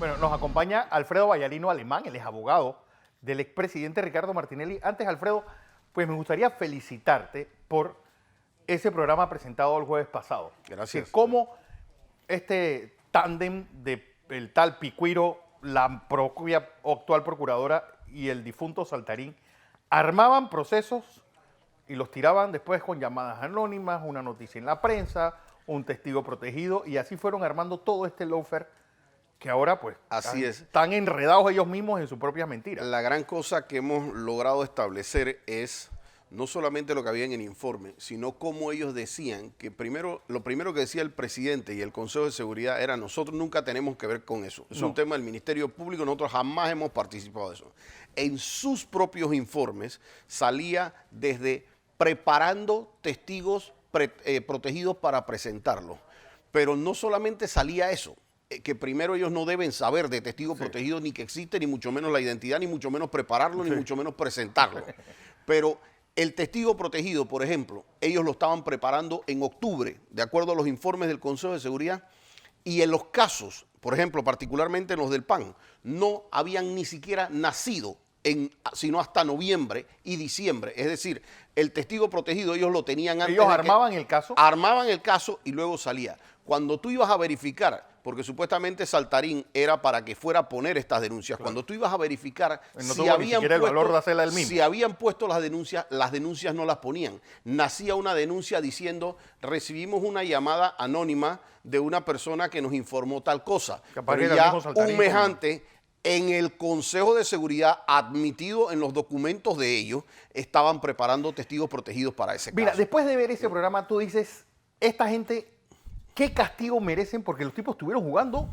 Bueno, nos acompaña Alfredo Vallarino Alemán, él es abogado del expresidente Ricardo Martinelli. Antes, Alfredo, pues me gustaría felicitarte por ese programa presentado el jueves pasado. Gracias. Que cómo este tándem de el tal Picuiro, la propia actual procuradora y el difunto Saltarín armaban procesos y los tiraban después con llamadas anónimas, una noticia en la prensa, un testigo protegido, y así fueron armando todo este lawfare que ahora pues Así es. están enredados ellos mismos en sus propias mentiras. La gran cosa que hemos logrado establecer es no solamente lo que había en el informe, sino cómo ellos decían que lo primero que decía el presidente y el Consejo de Seguridad era: nosotros nunca tenemos que ver con eso. Es un tema del Ministerio Público, nosotros jamás hemos participado de eso. En sus propios informes salía desde preparando testigos protegidos para presentarlos. Pero no solamente salía eso, que primero ellos no deben saber de testigos protegidos, ni que existe, ni mucho menos la identidad, ni mucho menos prepararlo, ni mucho menos presentarlo. Pero el testigo protegido, por ejemplo, ellos lo estaban preparando en octubre, de acuerdo a los informes del Consejo de Seguridad, y en los casos, por ejemplo, particularmente en los del PAN, no habían ni siquiera nacido sino hasta noviembre y diciembre. Es decir, el testigo protegido ellos lo tenían antes. Ellos armaban el caso. Armaban el caso y luego salía. Cuando tú ibas a verificar, porque supuestamente Saltarín era para que fuera a poner estas denuncias, claro, cuando tú ibas a verificar si habían puesto las denuncias no las ponían. Nacía una denuncia diciendo: recibimos una llamada anónima de una persona que nos informó tal cosa. Pero ya un mes antes, en el Consejo de Seguridad, admitido en los documentos de ellos, estaban preparando testigos protegidos para ese caso. Mira, después de ver ese programa, tú dices, esta gente, ¿qué castigo merecen? Porque los tipos estuvieron jugando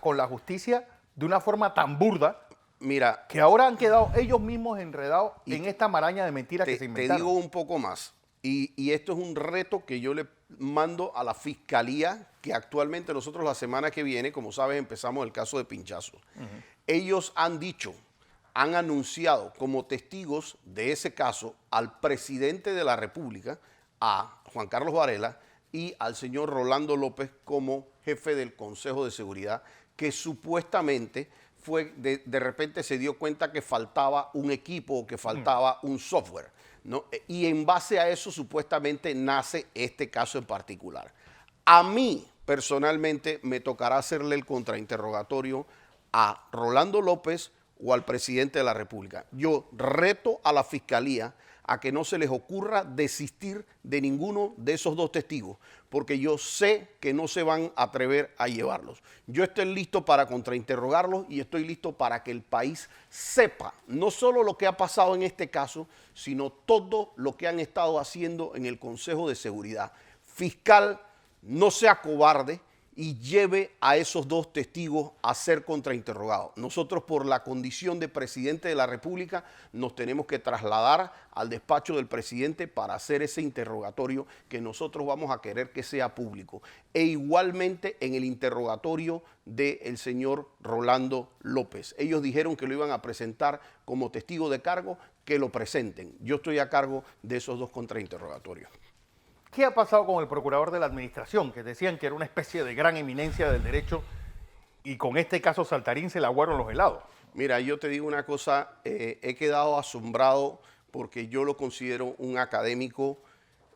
con la justicia de una forma tan burda, mira, que ahora han quedado ellos mismos enredados en esta maraña de mentiras que se inventaron. Te digo un poco más, y esto es un reto que yo le mando a la Fiscalía, que actualmente nosotros la semana que viene, como sabes, empezamos el caso de Pinchazo. Ellos han anunciado como testigos de ese caso al presidente de la República, a Juan Carlos Varela, y al señor Rolando López como jefe del Consejo de Seguridad, que supuestamente de repente se dio cuenta que faltaba un equipo o que faltaba un software, ¿no? Y en base a eso supuestamente nace este caso en particular. A mí personalmente me tocará hacerle el contrainterrogatorio a Rolando López o al presidente de la República. Yo reto a la Fiscalía a que no se les ocurra desistir de ninguno de esos dos testigos, porque yo sé que no se van a atrever a llevarlos. Yo estoy listo para contrainterrogarlos y estoy listo para que el país sepa no solo lo que ha pasado en este caso, sino todo lo que han estado haciendo en el Consejo de Seguridad. Fiscal, no sea cobarde y lleve a esos dos testigos a ser contrainterrogados. Nosotros, por la condición de presidente de la República, nos tenemos que trasladar al despacho del presidente para hacer ese interrogatorio que nosotros vamos a querer que sea público. E igualmente en el interrogatorio del señor Rolando López. Ellos dijeron que lo iban a presentar como testigo de cargo, que lo presenten. Yo estoy a cargo de esos dos contrainterrogatorios. ¿Qué ha pasado con el procurador de la administración? Que decían que era una especie de gran eminencia del derecho y con este caso Saltarín se le aguaron los helados. Mira, yo te digo una cosa, he quedado asombrado porque yo lo considero un académico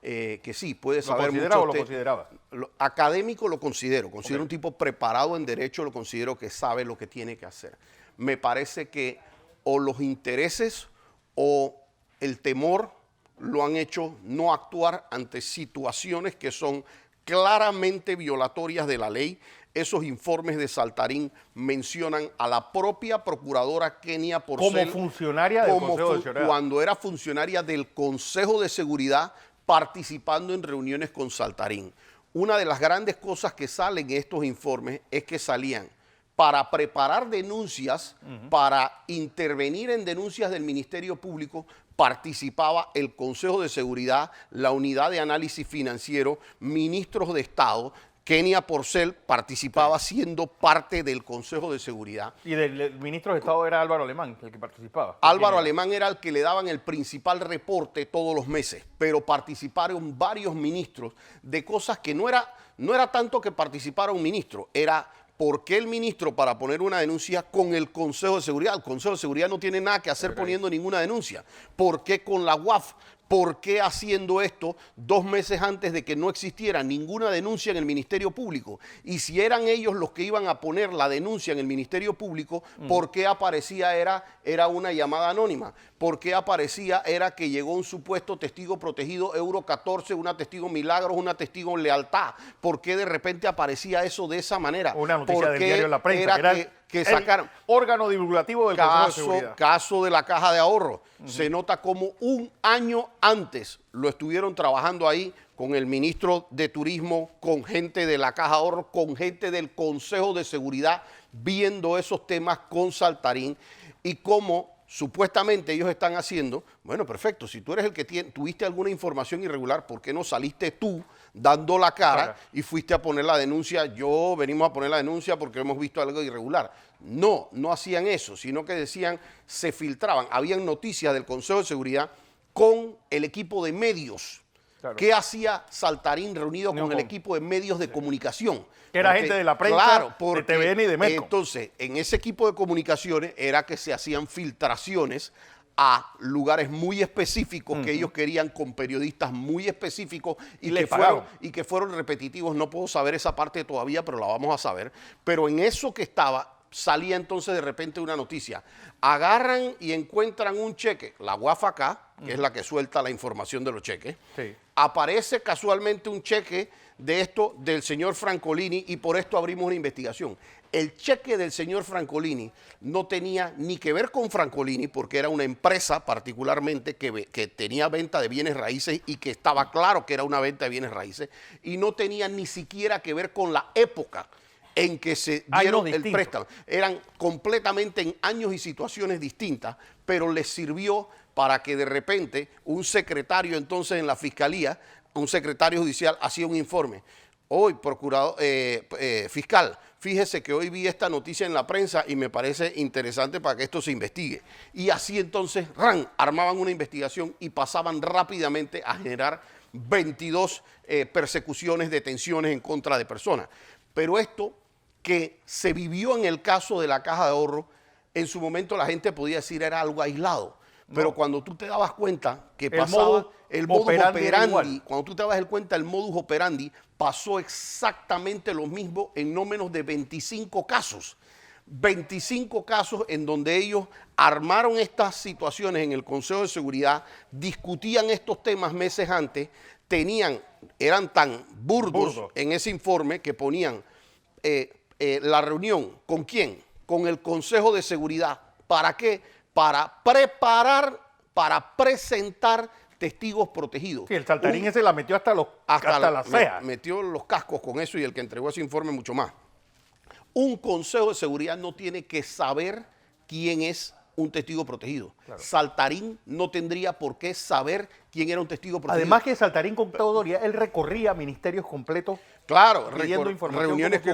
que sí, puede saber mucho. ¿Lo consideraba? Académico lo considero un tipo preparado en derecho, lo considero que sabe lo que tiene que hacer. Me parece que o los intereses o el temor lo han hecho no actuar ante situaciones que son claramente violatorias de la ley. Esos informes de Saltarín mencionan a la propia procuradora Kenia Porcel como funcionaria del Consejo de Seguridad. Cuando era funcionaria del Consejo de Seguridad, participando en reuniones con Saltarín. Una de las grandes cosas que salen en estos informes es que salían para preparar denuncias, para intervenir en denuncias del Ministerio Público, participaba el Consejo de Seguridad, la Unidad de Análisis Financiero, ministros de Estado. Kenia Porcel participaba siendo parte del Consejo de Seguridad. Y del ministro de Estado era Álvaro Alemán, el que participaba. Álvaro Alemán era el que le daban el principal reporte todos los meses, pero participaron varios ministros de cosas que no era tanto que participara un ministro, era ¿por qué el ministro para poner una denuncia con el Consejo de Seguridad? El Consejo de Seguridad no tiene nada que hacer poniendo ninguna denuncia. ¿Por qué con la UAF? ¿Por qué haciendo esto 2 meses antes de que no existiera ninguna denuncia en el Ministerio Público? Y si eran ellos los que iban a poner la denuncia en el Ministerio Público, ¿por qué aparecía era una llamada anónima? ¿Por qué aparecía era que llegó un supuesto testigo protegido Euro 14, una testigo Milagros, una testigo Lealtad? ¿Por qué de repente aparecía eso de esa manera? Una noticia del diario La Prensa, que sacaron órgano divulgativo del Consejo de Seguridad. Caso de la Caja de Ahorro. Se nota como un año antes lo estuvieron trabajando ahí con el ministro de Turismo, con gente de la Caja de Ahorro, con gente del Consejo de Seguridad, viendo esos temas con Saltarín y cómo supuestamente ellos están haciendo. Bueno, perfecto, si tú eres el que tuviste alguna información irregular, ¿por qué no saliste tú dando la cara y fuiste a poner la denuncia? Venimos a poner la denuncia porque hemos visto algo irregular. No, no hacían eso, sino que decían, se filtraban. Habían noticias del Consejo de Seguridad con el equipo de medios. Claro. ¿Qué hacía Saltarín reunido con el equipo de medios de comunicación? Que era gente de la prensa, de TVN y de Metro. Entonces, en ese equipo de comunicaciones era que se hacían filtraciones a lugares muy específicos que ellos querían, con periodistas muy específicos y que fueron repetitivos. No puedo saber esa parte todavía, pero la vamos a saber. Pero en eso que estaba, salía entonces de repente una noticia. Agarran y encuentran un cheque, la UAF acá, que es la que suelta la información de los cheques. Sí. Aparece casualmente un cheque de esto del señor Francolini y por esto abrimos una investigación. El cheque del señor Francolini no tenía ni que ver con Francolini porque era una empresa particularmente que tenía venta de bienes raíces y que estaba claro que era una venta de bienes raíces y no tenía ni siquiera que ver con la época en que se dieron el préstamo. Eran completamente en años y situaciones distintas, pero les sirvió para que de repente un secretario entonces en la fiscalía, un secretario judicial hacía un informe. Hoy, procurador, fiscal, fíjese que hoy vi esta noticia en la prensa y me parece interesante para que esto se investigue. Y así entonces, armaban una investigación y pasaban rápidamente a generar 22 persecuciones, detenciones en contra de personas. Pero esto que se vivió en el caso de la Caja de Ahorro, en su momento la gente podía decir era algo aislado. Pero cuando tú te dabas cuenta que pasaba el modus operandi, cuando tú te dabas cuenta el modus operandi, pasó exactamente lo mismo en no menos de 25 casos. 25 casos en donde ellos armaron estas situaciones en el Consejo de Seguridad, discutían estos temas meses antes, eran tan burdos en ese informe que ponían la reunión. ¿Con quién? Con el Consejo de Seguridad. ¿Para qué? Para presentar testigos protegidos. Sí, el Saltarín ese la metió hasta la ceja. Metió los cascos con eso y el que entregó ese informe mucho más. Un Consejo de Seguridad no tiene que saber quién es un testigo protegido. Claro. Saltarín no tendría por qué saber quién era un testigo protegido. Además que Saltarín con autoridad, él recorría ministerios completos. Claro, reuniones con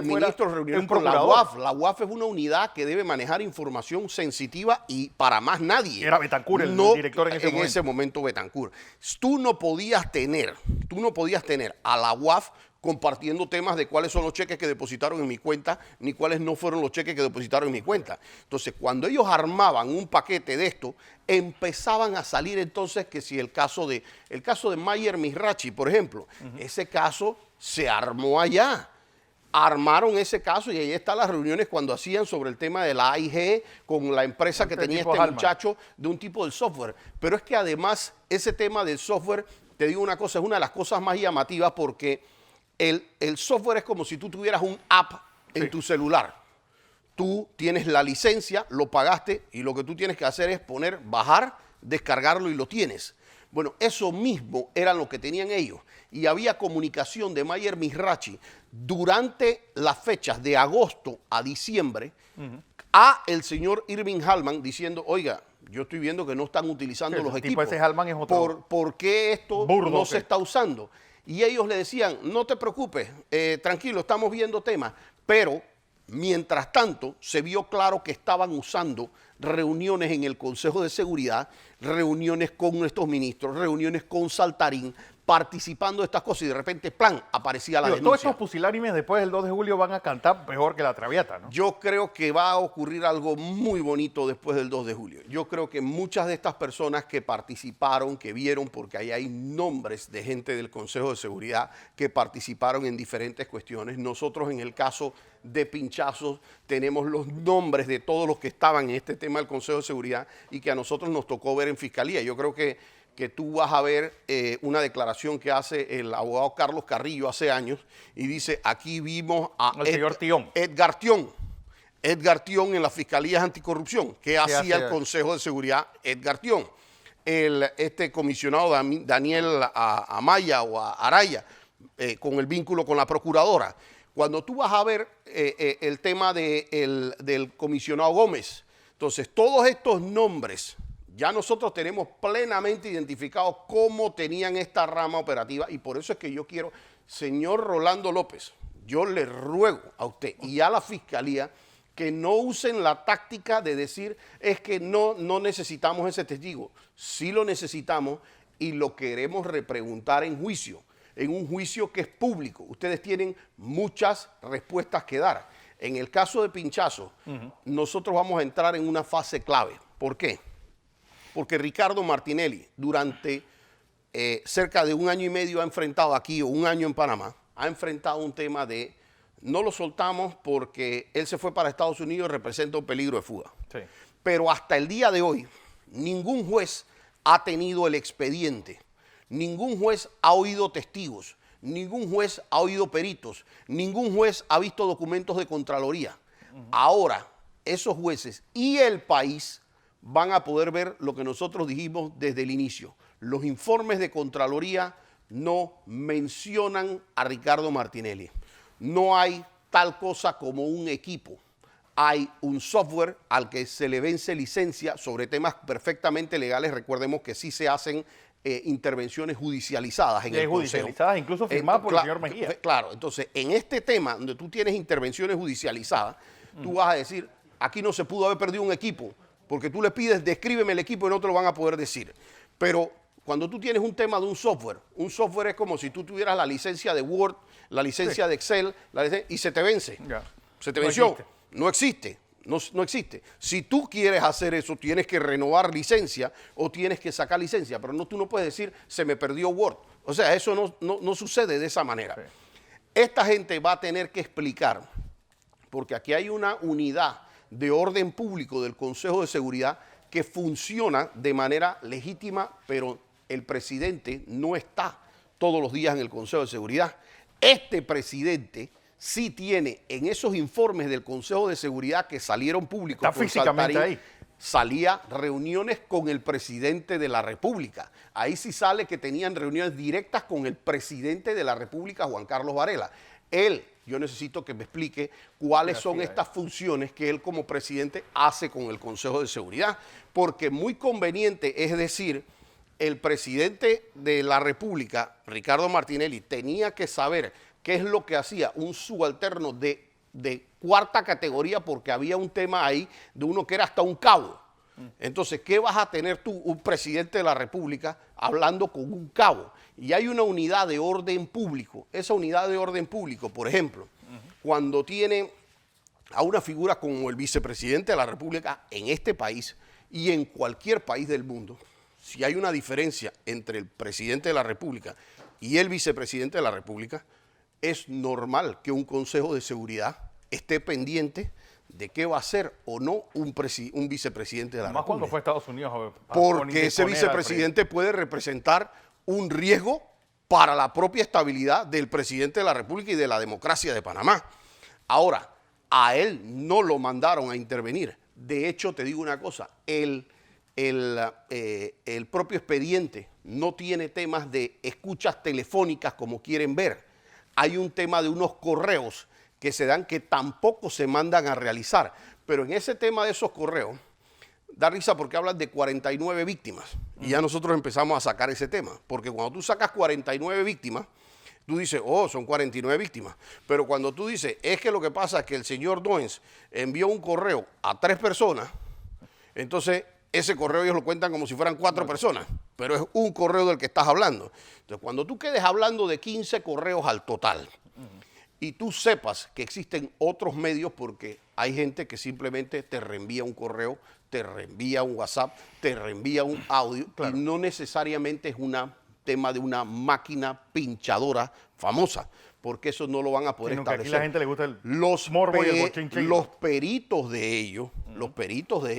ministros, reuniones con la UAF. La UAF es una unidad que debe manejar información sensitiva y para más nadie. Era Betancourt el director en ese momento. En ese momento Betancourt. Tú no podías tener a la UAF compartiendo temas de cuáles son los cheques que depositaron en mi cuenta, ni cuáles no fueron los cheques que depositaron en mi cuenta. Entonces, cuando ellos armaban un paquete de esto, empezaban a salir entonces que si el caso de Mayer Mizrachi, por ejemplo, ese caso se armó allá. Armaron ese caso y ahí están las reuniones cuando hacían sobre el tema de la AIG con la empresa que tenía este muchacho de un tipo del software. Pero es que además ese tema del software, te digo una cosa, es una de las cosas más llamativas porque el software es como si tú tuvieras un app en tu celular. Tú tienes la licencia, lo pagaste y lo que tú tienes que hacer es bajar, descargarlo y lo tienes. Bueno, eso mismo era lo que tenían ellos. Y había comunicación de Mayer Mizrachi durante las fechas de agosto a diciembre a el señor Irving Hallman diciendo, oiga, yo estoy viendo que no están utilizando los equipos. Ese Hallman es otro ¿Por qué esto no se está usando? Y ellos le decían, no te preocupes, tranquilo, estamos viendo temas. Pero, mientras tanto, se vio claro que estaban usando reuniones en el Consejo de Seguridad, reuniones con nuestros ministros, reuniones con Saltarín, participando de estas cosas y de repente, plan, aparecía la Todos denuncia. estos pusilánimes después del 2 de julio van a cantar mejor que la Traviata, ¿no? Yo creo que va a ocurrir algo muy bonito después del 2 de julio. Yo creo que muchas de estas personas que participaron, que vieron, porque ahí hay nombres de gente del Consejo de Seguridad que participaron en diferentes cuestiones. Nosotros en el caso de Pinchazos tenemos los nombres de todos los que estaban en este tema del Consejo de Seguridad y que a nosotros nos tocó ver en Fiscalía. Yo creo que tú vas a ver una declaración que hace el abogado Carlos Carrillo hace años y dice, aquí vimos a El señor Tión. Edgar Tión en las Fiscalías Anticorrupción. ¿Qué hacía el hacía? Consejo de Seguridad Edgar Tión? Este comisionado Daniel Amaya o Araya, con el vínculo con la procuradora. Cuando tú vas a ver el tema del comisionado Gómez, entonces todos estos nombres ya nosotros tenemos plenamente identificados cómo tenían esta rama operativa y por eso es que yo quiero, señor Rolando López, yo le ruego a usted y a la Fiscalía que no usen la táctica de decir es que no necesitamos ese testigo. Sí lo necesitamos y lo queremos repreguntar en juicio, en un juicio que es público. Ustedes tienen muchas respuestas que dar. En el caso de Pinchazo, nosotros vamos a entrar en una fase clave. ¿Por qué? Porque Ricardo Martinelli durante cerca de 1 año y medio ha enfrentado aquí, o 1 año en Panamá, ha enfrentado un tema de no lo soltamos porque él se fue para Estados Unidos y representa un peligro de fuga. Sí. Pero hasta el día de hoy, ningún juez ha tenido el expediente, ningún juez ha oído testigos, ningún juez ha oído peritos, ningún juez ha visto documentos de Contraloría. Ahora, esos jueces y el país van a poder ver lo que nosotros dijimos desde el inicio. Los informes de Contraloría no mencionan a Ricardo Martinelli. No hay tal cosa como un equipo. Hay un software al que se le vence licencia sobre temas perfectamente legales. Recordemos que sí se hacen intervenciones judicializadas en el Consejo. Judicializadas, incluso firmadas por el señor Mejía. Claro, entonces en este tema donde tú tienes intervenciones judicializadas, tú vas a decir, aquí no se pudo haber perdido un equipo, porque tú le pides, descríbeme el equipo y no te lo van a poder decir. Pero cuando tú tienes un tema de un software es como si tú tuvieras la licencia de Word, la licencia de Excel, y se te vence. Ya. Se te No venció. existe. No existe. No existe. Si tú quieres hacer eso, tienes que renovar licencia o tienes que sacar licencia, pero tú no puedes decir, se me perdió Word. O sea, eso no sucede de esa manera. Sí. Esta gente va a tener que explicar, porque aquí hay una unidad de orden público del Consejo de Seguridad que funciona de manera legítima, pero el presidente no está todos los días en el Consejo de Seguridad. Este presidente sí tiene en esos informes del Consejo de Seguridad que salieron públicos, Está físicamente ahí. salía reuniones con el presidente de la República. Ahí sí sale que tenían reuniones directas con el presidente de la República, Juan Carlos Varela. Yo necesito que me explique cuáles son estas funciones que él como presidente hace con el Consejo de Seguridad, porque muy conveniente es decir, el presidente de la República, Ricardo Martinelli, tenía que saber qué es lo que hacía un subalterno de 4ª categoría, porque había un tema ahí de uno que era hasta un cabo. Entonces, ¿qué vas a tener tú, un presidente de la República, hablando con un cabo? Y hay una unidad de orden público. Esa unidad de orden público, por ejemplo, cuando tiene a una figura como el vicepresidente de la República en este país y en cualquier país del mundo, si hay una diferencia entre el presidente de la República y el vicepresidente de la República, es normal que un Consejo de Seguridad esté pendiente de qué va a hacer o no un vicepresidente de la Más cuando República. fue a Estados Unidos a Porque ese imponer al vicepresidente puede representar un riesgo para la propia estabilidad del presidente de la República y de la democracia de Panamá. Ahora, a él no lo mandaron a intervenir. De hecho, te digo una cosa, el propio expediente no tiene temas de escuchas telefónicas como quieren ver. Hay un tema de unos correos que se dan que tampoco se mandan a realizar. Pero en ese tema de esos correos, da risa porque hablan de 49 víctimas. Y ya nosotros empezamos a sacar ese tema. Porque cuando tú sacas 49 víctimas, tú dices, oh, son 49 víctimas. Pero cuando tú dices, es que lo que pasa es que el señor Doens envió un correo a 3 personas, entonces ese correo ellos lo cuentan como si fueran 4 personas. pero es un correo del que estás hablando. Entonces, cuando tú quedes hablando de 15 correos al total, y tú sepas que existen otros medios, porque hay gente que simplemente te reenvía un correo, te reenvía un WhatsApp, te reenvía un audio, Claro. y no necesariamente es un tema de una máquina pinchadora famosa, porque eso no lo van a poder Sino que aquí establecer. la gente le gusta el Los, morbo y el bochinche. los peritos de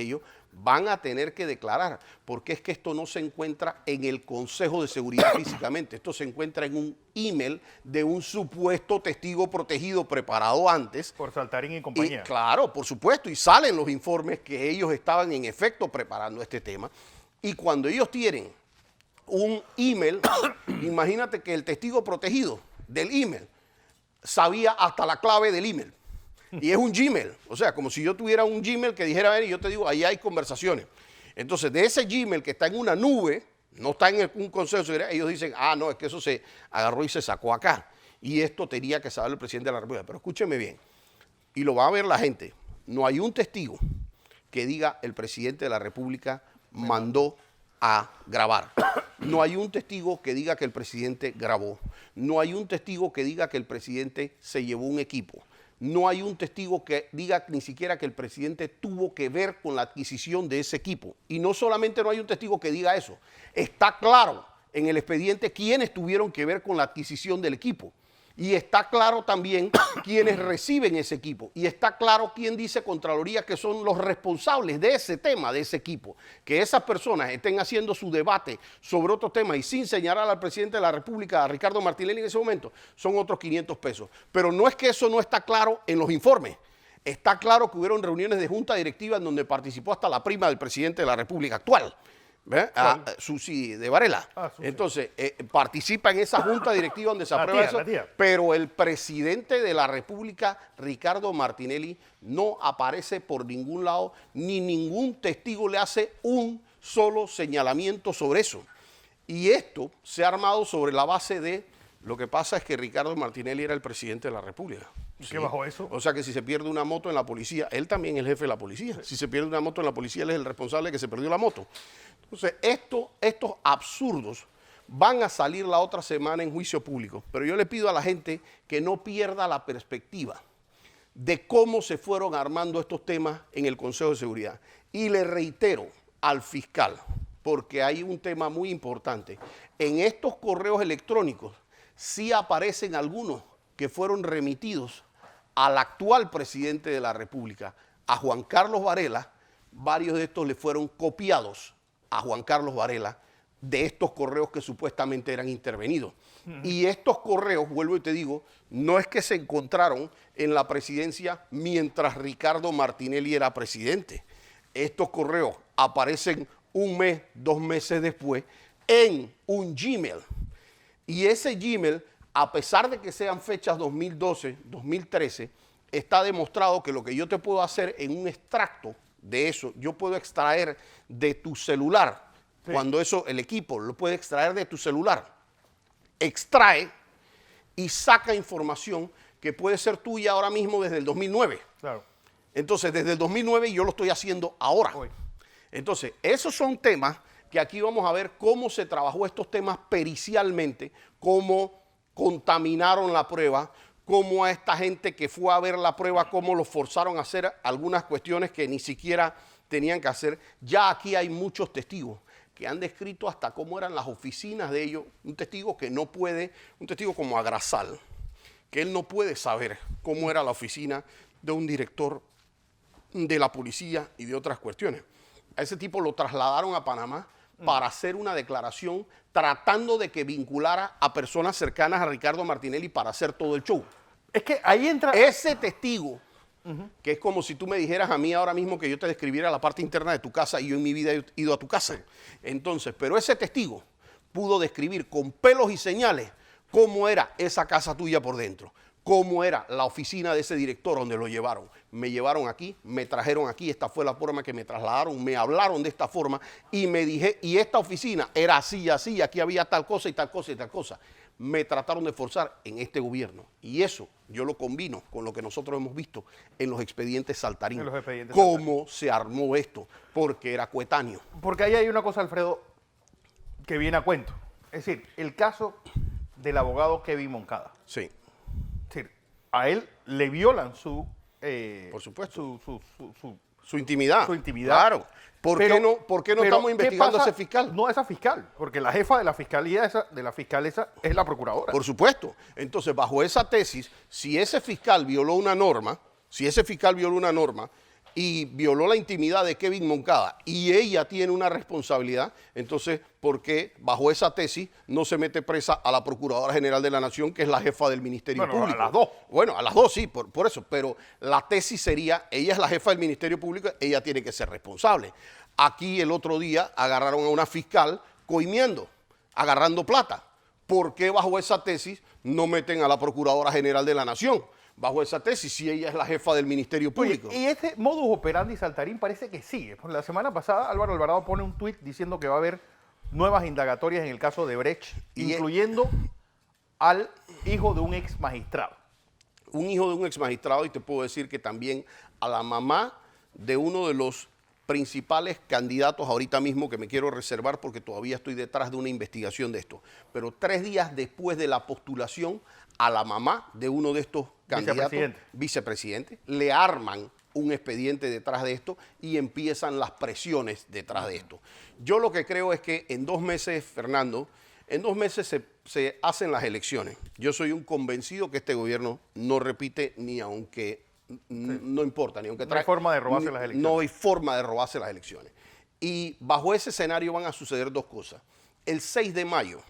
ellos, van a tener que declarar, porque es que esto no se encuentra en el Consejo de Seguridad físicamente, esto se encuentra en un email de un supuesto testigo protegido preparado antes. Por Saltarín y Y compañía. claro, por supuesto, y salen los informes que ellos estaban en efecto preparando este tema. Y cuando ellos tienen un email, imagínate que el testigo protegido del email sabía hasta la clave del email. Y es un Gmail, o sea, como si yo tuviera un Gmail que dijera, y yo te digo, ahí hay conversaciones. Entonces, de ese Gmail que está en una nube, no está en un consejo de seguridad, ellos dicen, no, es que eso se agarró y se sacó acá. Y esto tenía que saber el presidente de la República. Pero escúcheme bien, y lo va a ver la gente, no hay un testigo que diga el presidente de la República mandó a grabar. No hay un testigo que diga que el presidente grabó. No hay un testigo que diga que el presidente se llevó un equipo. No hay un testigo que diga ni siquiera que el presidente tuvo que ver con la adquisición de ese equipo. Y no solamente no hay un testigo que diga eso, está claro en el expediente quiénes tuvieron que ver con la adquisición del equipo. Y está claro también quiénes reciben ese equipo. Y está claro quién dice Contraloría que son los responsables de ese tema, de ese equipo. Que esas personas estén haciendo su debate sobre otro tema y sin señalar al presidente de la República, a Ricardo Martinelli en ese momento, son otros 500 pesos. Pero no es que eso no está claro en los informes. Está claro que hubieron reuniones de junta directiva en donde participó hasta la prima del presidente de la República actual. Susi de Varela. Susi. Entonces, participa en esa junta directiva donde se aprueba eso, la tía. pero el presidente de la República, Ricardo Martinelli, no aparece por ningún lado, ni ningún testigo le hace un solo señalamiento sobre eso. Y esto se ha armado sobre la base de, lo que pasa es que Ricardo Martinelli era el presidente de la República. ¿Y qué bajó eso? O sea que si se pierde una moto en la policía, él también es el jefe de la policía. Si se pierde una moto en la policía, él es el responsable de que se perdió la moto. Entonces, estos absurdos van a salir la otra semana en juicio público. Pero yo le pido a la gente que no pierda la perspectiva de cómo se fueron armando estos temas en el Consejo de Seguridad. Y le reitero al fiscal, porque hay un tema muy importante. En estos correos electrónicos sí aparecen algunos que fueron remitidos al actual presidente de la República, a Juan Carlos Varela. Varios de estos le fueron copiados a Juan Carlos Varela de estos correos que supuestamente eran intervenidos. Y estos correos, vuelvo y te digo, no es que se encontraron en la presidencia mientras Ricardo Martinelli era presidente. Estos correos aparecen un mes, 2 meses después en un Gmail. Y ese Gmail, a pesar de que sean fechas 2012, 2013, está demostrado que lo que yo te puedo hacer en un extracto de eso, yo puedo extraer de tu celular, sí. Cuando eso, el equipo lo puede extraer de tu celular, extrae y saca información que puede ser tuya ahora mismo desde el 2009. Claro. Entonces, desde el 2009 yo lo estoy haciendo ahora. Hoy. Entonces, esos son temas que aquí vamos a ver cómo se trabajó estos temas pericialmente, cómo contaminaron la prueba, cómo a esta gente que fue a ver la prueba, cómo los forzaron a hacer algunas cuestiones que ni siquiera tenían que hacer. Ya aquí hay muchos testigos que han descrito hasta cómo eran las oficinas de ellos. Un testigo que no puede, un testigo como Agrasal, que él no puede saber cómo era la oficina de un director de la policía y de otras cuestiones. A ese tipo lo trasladaron a Panamá para hacer una declaración tratando de que vinculara a personas cercanas a Ricardo Martinelli para hacer todo el show. Es que ahí entra... Ese testigo, que es como si tú me dijeras a mí ahora mismo que yo te describiera la parte interna de tu casa y yo en mi vida he ido a tu casa. Entonces, pero ese testigo pudo describir con pelos y señales cómo era esa casa tuya por dentro, cómo era la oficina de ese director donde lo llevaron. Me llevaron aquí, me trajeron aquí, esta fue la forma que me trasladaron, me hablaron de esta forma y me dije, y esta oficina era así, así, aquí había tal cosa y tal cosa y tal cosa. Me trataron de forzar en este gobierno. Y eso yo lo combino con lo que nosotros hemos visto en los expedientes Saltarín. En los expedientes cómo Saltarín se armó esto, porque era coetáneo. Porque ahí hay una cosa, Alfredo. que viene a cuento. Es decir, el caso del abogado Kevin Moncada. Sí, Es decir, a él le violan su... por supuesto. su Su intimidad. su intimidad. Claro. ¿Por qué no pero, estamos ¿qué investigando a pasa? ese fiscal? No, esa fiscal, porque la jefa de la fiscalía de la fiscal esa es la procuradora. Por supuesto. Entonces, bajo esa tesis, si ese fiscal violó una norma, y violó la intimidad de Kevin Moncada y ella tiene una responsabilidad, entonces, ¿por qué bajo esa tesis no se mete presa a la Procuradora General de la Nación, que es la jefa del Ministerio Bueno, Público? a las dos. Bueno, a las dos sí, por eso, pero la tesis sería, ella es la jefa del Ministerio Público, ella tiene que ser responsable. Aquí el otro día agarraron a una fiscal coimeando, agarrando plata. ¿Por qué bajo esa tesis no meten a la Procuradora General de la Nación? Bajo esa tesis, si ella es la jefa del Ministerio Oye, Público. y ese modus operandi saltarín parece que sigue. Por la semana pasada Álvaro Alvarado pone un tuit diciendo que va a haber nuevas indagatorias en el caso de Brecht, incluyendo al hijo de un ex magistrado. Un hijo de un ex magistrado, y te puedo decir que también a la mamá de uno de los principales candidatos ahorita mismo, que me quiero reservar porque todavía estoy detrás de una investigación de esto, pero 3 días después de la postulación, a la mamá de uno de estos candidatos, vicepresidente, le arman un expediente detrás de esto y empiezan las presiones detrás de esto. Yo lo que creo es que en 2 meses, Fernando, en 2 meses se hacen las elecciones. Yo soy un convencido que este gobierno no repite ni aunque no importa, ni aunque no hay forma de robarse las elecciones. No hay forma de robarse las elecciones. Y bajo ese escenario van a suceder 2 cosas. El 6 de mayo,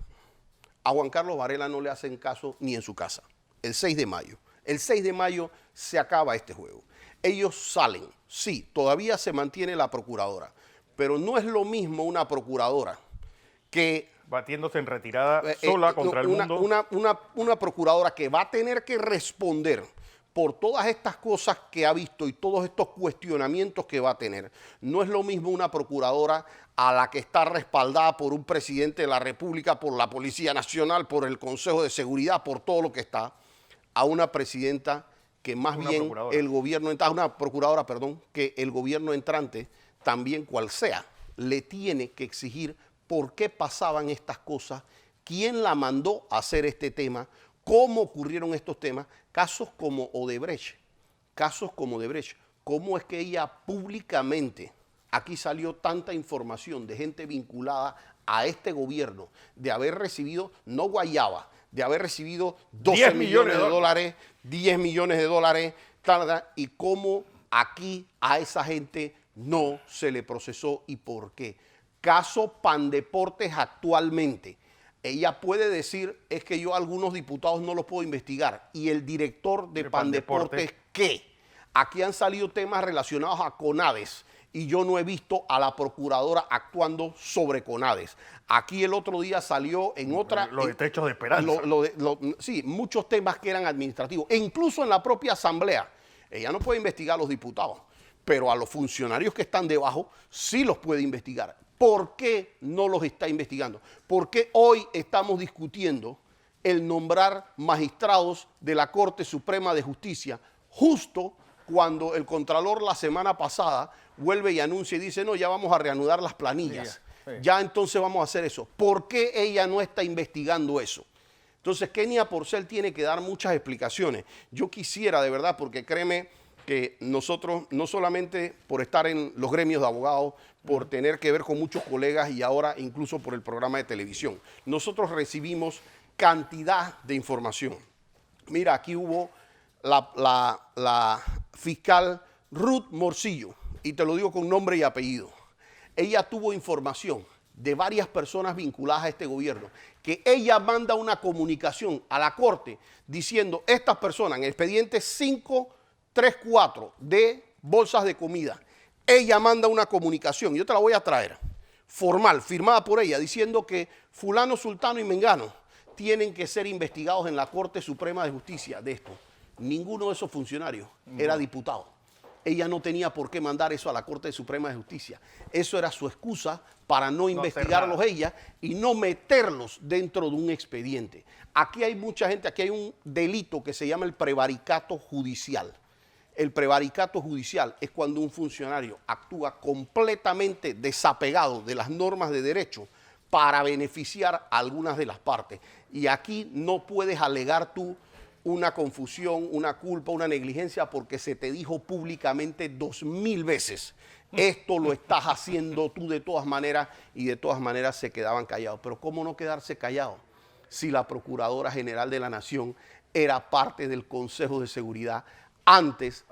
a Juan Carlos Varela no le hacen caso ni en su casa. El 6 de mayo. El 6 de mayo se acaba este juego. Ellos salen. Sí, todavía se mantiene la procuradora, pero no es lo mismo una procuradora que... Batiéndose en retirada sola contra el mundo. Una procuradora que va a tener que responder por todas estas cosas que ha visto y todos estos cuestionamientos que va a tener. No es lo mismo una procuradora a la que está respaldada por un presidente de la República, por la Policía Nacional, por el Consejo de Seguridad, por todo lo que está, a una presidenta que más bien el gobierno, una procuradora, perdón, que el gobierno entrante, también cual sea, le tiene que exigir por qué pasaban estas cosas, quién la mandó a hacer este tema, cómo ocurrieron estos temas, casos como Odebrecht, cómo es que ella públicamente, aquí salió tanta información de gente vinculada a este gobierno, de haber recibido, no guayaba, de haber recibido 12 millones de dólares, 10 millones de dólares, y cómo aquí a esa gente no se le procesó y por qué. Caso Pandeportes actualmente. Ella puede decir, es que yo a algunos diputados no los puedo investigar. ¿Y el director de Pandeportes qué? Aquí han salido temas relacionados a Conades y yo no he visto a la procuradora actuando sobre Conades. Aquí el otro día salió en otra... Los de techos de esperanza. Sí, muchos temas que eran administrativos. E incluso en la propia asamblea. Ella no puede investigar a los diputados, pero a los funcionarios que están debajo sí los puede investigar. ¿Por qué no los está investigando? ¿Por qué hoy estamos discutiendo el nombrar magistrados de la Corte Suprema de Justicia justo cuando el Contralor la semana pasada vuelve y anuncia y dice, no, ya vamos a reanudar las planillas, ya entonces vamos a hacer eso? ¿Por qué ella no está investigando eso? Entonces, Kenia Porcel tiene que dar muchas explicaciones. Yo quisiera, de verdad, porque créeme que nosotros, no solamente por estar en los gremios de abogados, por tener que ver con muchos colegas y ahora incluso por el programa de televisión, nosotros recibimos cantidad de información. Mira, aquí hubo la fiscal Ruth Morcillo, y te lo digo con nombre y apellido. Ella tuvo información de varias personas vinculadas a este gobierno, que ella manda una comunicación a la Corte diciendo, estas personas en el expediente 534 de bolsas de comida, ella manda una comunicación, yo te la voy a traer, formal, firmada por ella, diciendo que fulano, sultano y mengano tienen que ser investigados en la Corte Suprema de Justicia de esto. Ninguno de esos funcionarios era diputado. Ella no tenía por qué mandar eso a la Corte Suprema de Justicia. Eso era su excusa para no investigarlos ella y no meterlos dentro de un expediente. Aquí hay mucha gente, aquí hay un delito que se llama el prevaricato judicial. El prevaricato judicial es cuando un funcionario actúa completamente desapegado de las normas de derecho para beneficiar a algunas de las partes. Y aquí no puedes alegar tú una confusión, una culpa, una negligencia, porque se te dijo públicamente 2000 veces. Esto lo estás haciendo tú de todas maneras, y de todas maneras se quedaban callados. Pero ¿cómo no quedarse callados si la Procuradora General de la Nación era parte del Consejo de Seguridad antes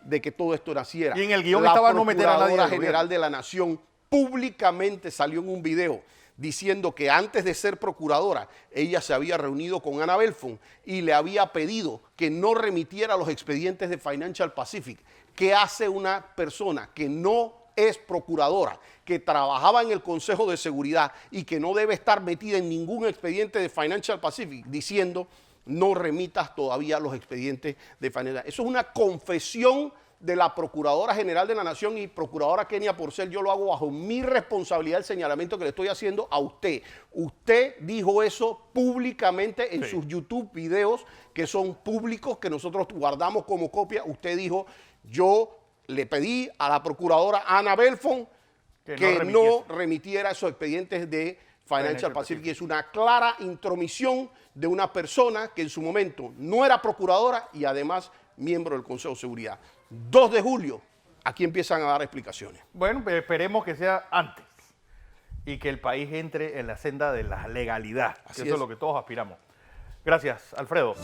de que todo esto naciera? Y en el guión estaba no meter a nadie. La Procuradora General de la Nación públicamente salió en un video diciendo que antes de ser procuradora, ella se había reunido con Ana Belfon y le había pedido que no remitiera los expedientes de Financial Pacific. ¿Qué hace una persona que no es procuradora, que trabajaba en el Consejo de Seguridad y que no debe estar metida en ningún expediente de Financial Pacific, diciendo no remitas todavía los expedientes de Financial? Eso es una confesión de la Procuradora General de la Nación. Y Procuradora Kenia Porcel, yo lo hago bajo mi responsabilidad, el señalamiento que le estoy haciendo a usted. Usted dijo eso públicamente en sus YouTube videos, que son públicos, que nosotros guardamos como copia. Usted dijo, yo le pedí a la Procuradora Ana Belfon que no remitiera esos expedientes de Financial Pacific. Y es una clara intromisión de una persona que en su momento no era procuradora y además miembro del Consejo de Seguridad. 2 de julio, aquí empiezan a dar explicaciones. Bueno, pues esperemos que sea antes y que el país entre en la senda de la legalidad. Eso es lo que todos aspiramos. Gracias, Alfredo.